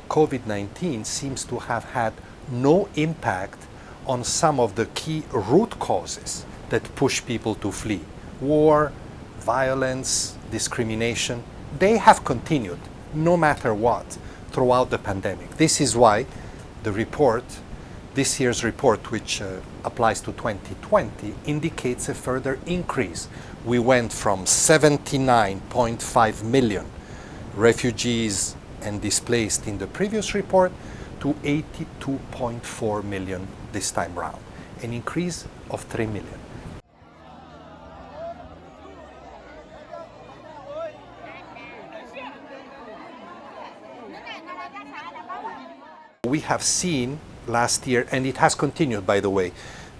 COVID-19 seems to have had no impact on some of the key root causes that push people to flee. War, violence, discrimination, they have continued no matter what throughout the pandemic. This is why the report, this year's report, which applies to 2020, indicates a further increase. We went from 79.5 million refugees and displaced in the previous report to 82.4 million this time round, an increase of 3 million. We have seen last year, and it has continued, by the way,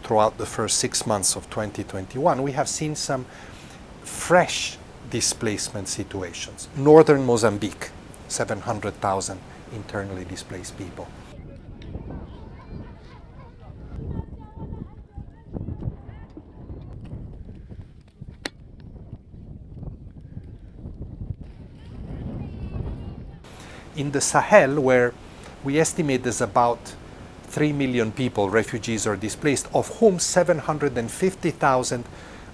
throughout the first 6 months of 2021, we have seen some fresh displacement situations. Northern Mozambique, 700,000 internally displaced people. In the Sahel, where we estimate there's about 3 million people, refugees or displaced, of whom 750,000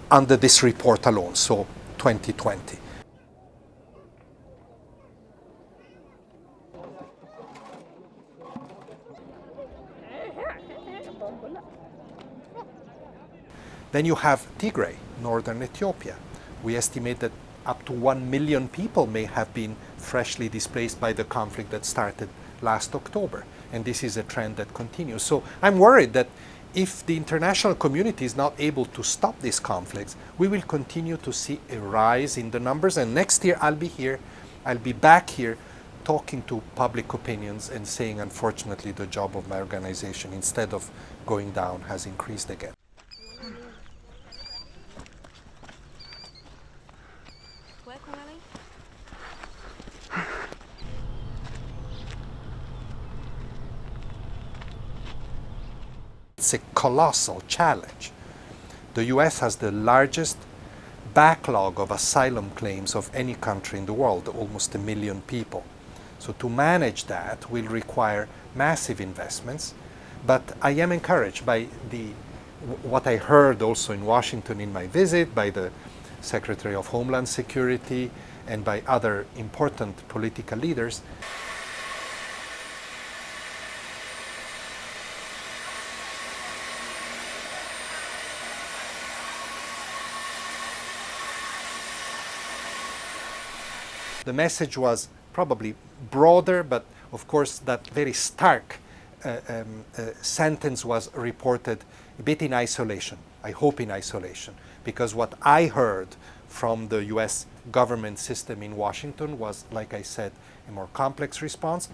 under this report alone, so 2020. Then you have Tigray, northern Ethiopia. We estimate that up to 1 million people may have been freshly displaced by the conflict that started last October. And this is a trend that continues. So I'm worried that if the international community is not able to stop these conflicts, we will continue to see a rise in the numbers. And next year I'll be back here talking to public opinions and saying, unfortunately, the job of my organization, instead of going down, has increased again. It's a colossal challenge. The US has the largest backlog of asylum claims of any country in the world, almost 1 million people. So to manage that will require massive investments, but I am encouraged by what I heard also in Washington in my visit, by the Secretary of Homeland Security and by other important political leaders. The message was probably broader, but of course that very stark sentence was reported a bit in isolation, I hope in isolation, because what I heard from the US government system in Washington was, like I said, a more complex response.